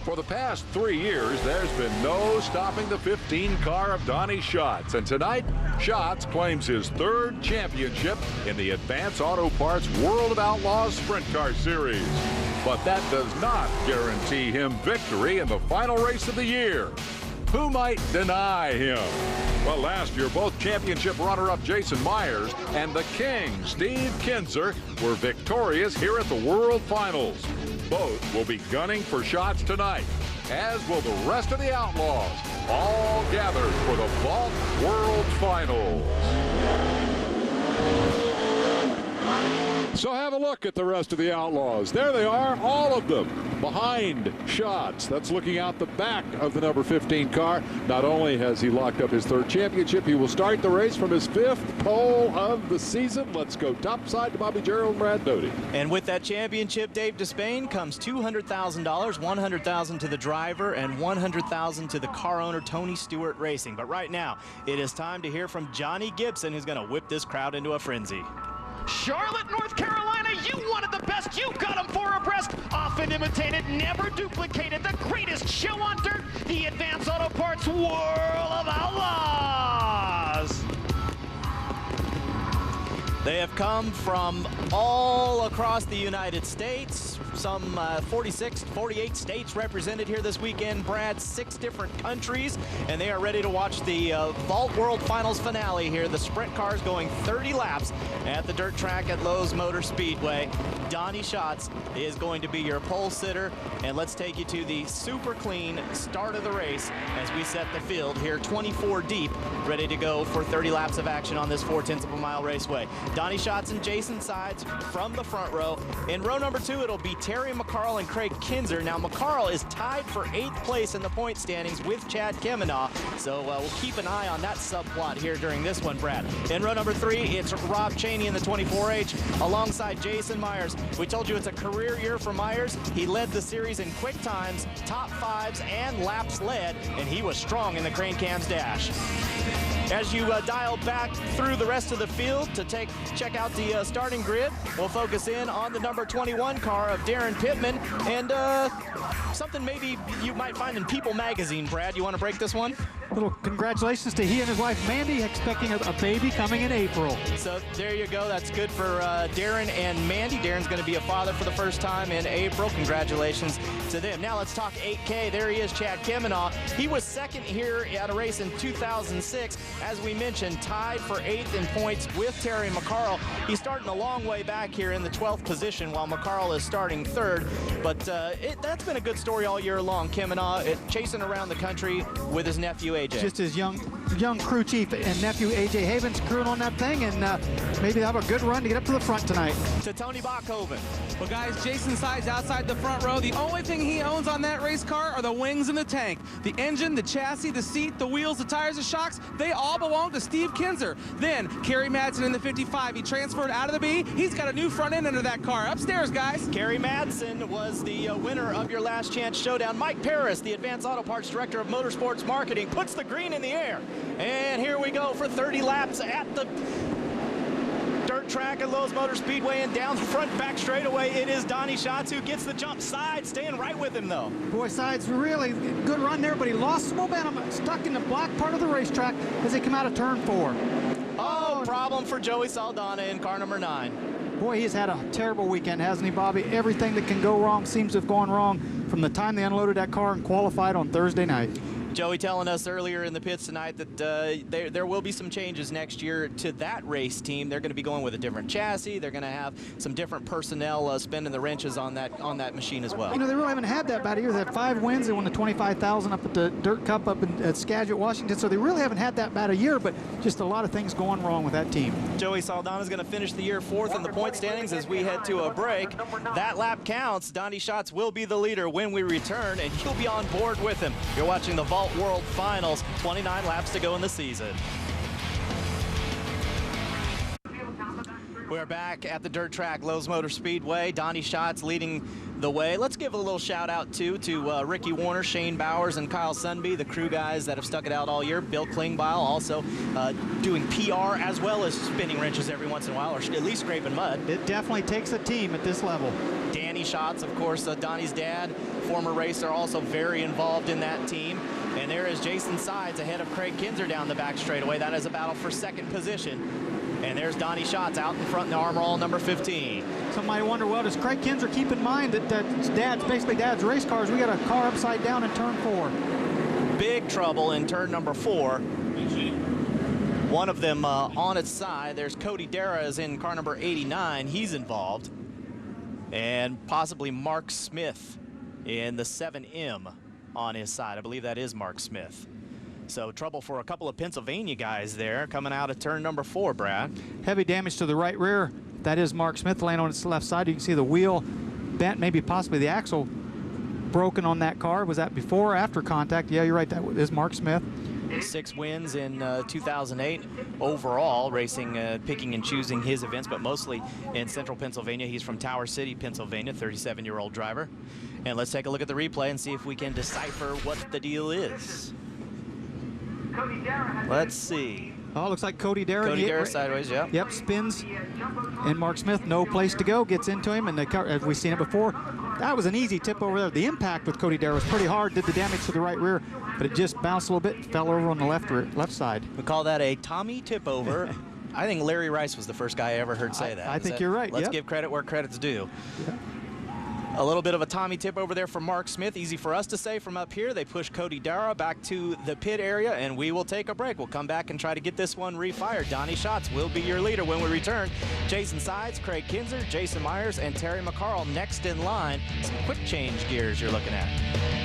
For the past 3 years, there's been no stopping the 15 car of Donnie Schatz. And tonight, Schatz claims his 3rd championship in the Advance Auto Parts World of Outlaws Sprint Car Series. But that does not guarantee him victory in the final race of the year. Who might deny him? Well, last year, both championship runner-up Jason Myers and the King, Steve Kinzer, were victorious here at the World Finals. Both will be gunning for Schatz tonight, as will the rest of the Outlaws, all gathered for the Vault World Finals. So have a look at the rest of the Outlaws. There they are, all of them behind Schatz. That's looking out the back of the number 15 car. Not only has he locked up his 3rd championship, he will start the race from his 5th pole of the season. Let's go topside to Bobby Gerald and Brad Doty. And with that championship, Dave Despain, comes $200,000, $100,000 to the driver and $100,000 to the car owner, Tony Stewart Racing. But right now, it is time to hear from Johnny Gibson, who's going to whip this crowd into a frenzy. Charlotte, North Carolina, you wanted the best, you got them 4 abreast. Often imitated, never duplicated, the greatest show on dirt, the Advance Auto Parts World of Outlaws. They have come from all across the United States, some 48 states represented here this weekend, Brad, 6 different countries, and they are ready to watch the Vault World Finals finale here. The sprint cars going 30 laps at the dirt track at Lowe's Motor Speedway. Donnie Schatz is going to be your pole sitter, and let's take you to the super clean start of the race as we set the field here 24 deep, ready to go for 30 laps of action on this 0.4 of a mile raceway. Donnie Schatz and Jason Sides from the front row. In row number 2, it'll be Terry McCarl and Craig Kinzer. Now, McCarl is tied for 8th place in the point standings with Chad Kemenaugh, so we'll keep an eye on that subplot here during this one, Brad. In row number 3, it's Rob Cheney in the 24H alongside Jason Myers. We told you it's a career year for Myers. He led the series in quick times, top 5s, and laps led, and he was strong in the Crane Cam's dash. As you dial back through the rest of the field to check out the starting grid, we'll focus in on the number 21 car of Darren Pittman, and something maybe you might find in People magazine. Brad, you want to break this one? Little congratulations to he and his wife Mandy, expecting a baby coming in April. So there you go. That's good for Darren and Mandy. Darren's going to be a father for the first time in April. Congratulations to them. Now let's talk 8K. There he is, Chad Kemenaugh. He was 2nd here at a race in 2006. As we mentioned, tied for 8th in points with Terry McCarl. He's starting a long way back here in the 12th position while McCarl is starting 3rd. But that's been a good story all year long. Kemenaugh chasing around the country with his nephew AJ. Just his young crew chief and nephew AJ Havens crewing on that thing, and maybe they'll have a good run to get up to the front tonight. To Tony Bachhoven. Well, guys, Jason Sides outside the front row. The only thing he owns on that race car are the wings and the tank. The engine, the chassis, the seat, the wheels, the tires, the shocks, they all belong to Steve Kinzer. Then, Kerry Madsen in the 55. He transferred out of the B. He's got a new front end under that car. Upstairs, guys. Kerry Madsen was the winner of your last chance showdown. Mike Paris, the Advanced Auto Parts Director of Motorsports Marketing, puts the green in the air. And here we go for 30 laps at the dirt track at Lowe's Motor Speedway, and down the front back straightaway, it is Donnie Schatz who gets the jump. Sides staying right with him, though. Boy, Sides, really good run there, but he lost some momentum, stuck in the black part of the racetrack as they come out of turn 4. Oh, problem for Joey Saldana in car number 9. Boy, he's had a terrible weekend, hasn't he, Bobby? Everything that can go wrong seems to have gone wrong from the time they unloaded that car and qualified on Thursday night. Joey telling us earlier in the pits tonight that there will be some changes next year to that race team. They're going to be going with a different chassis. They're going to have some different personnel spinning the wrenches on that machine as well. You know, they really haven't had that bad a year. They had 5 wins. They won the $25,000 up at the Dirt Cup up at Skagit, Washington. So they really haven't had that bad a year, but just a lot of things going wrong with that team. Joey Saldana is going to finish the year 4th in the point standings as we head to a break. That lap counts. Donnie Schatz will be the leader when we return, and you'll be on board with him. You're watching the Vault World Finals, 29 laps to go in the season. We're back at the dirt track, Lowe's Motor Speedway. Donnie Schatz leading the way. Let's give a little shout out to Ricky Warner, Shane Bowers, and Kyle Sunby, the crew guys that have stuck it out all year. Bill Klingbeil also doing PR as well as spinning wrenches every once in a while, or at least scraping mud. It definitely takes a team at this level. Danny Donnie Schatz, of course, Donnie's dad, former racer, also very involved in that team. And there is Jason Sides ahead of Craig Kinzer down the back straightaway. That is a battle for second position. And there's Donnie Schatz out in front in the Armor All number 15. Somebody wonder, well, does Craig Kinzer keep in mind that basically dad's race cars? We got a car upside down in turn 4. Big trouble in turn number 4. One of them on its side. There's Cody Dara is in car number 89. He's involved. And possibly Mark Smith in the 7M on his side. I believe that is Mark Smith. So trouble for a couple of Pennsylvania guys there coming out of turn number 4, Brad. Heavy damage to the right rear. That is Mark Smith laying on its left side. You can see the wheel bent, maybe possibly the axle broken on that car. Was that before or after contact? Yeah, you're right. That is Mark Smith. 6 wins in 2008 overall, racing, picking and choosing his events, but mostly in central Pennsylvania. He's from Tower City, Pennsylvania, 37-year-old driver. And let's take a look at the replay and see if we can decipher what the deal is. Let's see. Oh, looks like Cody Dara. Cody Dara sideways, yeah. Yep, spins. And Mark Smith, no place to go, gets into him. And the car, as we've seen it before, that was an easy tip over there. The impact with Cody Dara was pretty hard, did the damage to the right rear, but it just bounced a little bit, fell over on the left side. We call that a Tommy tip over. I think Larry Rice was the first guy I ever heard say that. I think you're right. Let's give credit where credit's due. Yep. A little bit of a Tommy tip over there from Mark Smith. Easy for us to say from up here. They push Cody Dara back to the pit area, and we will take a break. We'll come back and try to get this one refired. Donnie Schatz will be your leader when we return. Jason Sides, Craig Kinzer, Jason Myers, and Terry McCarl next in line. Some quick change gears you're looking at.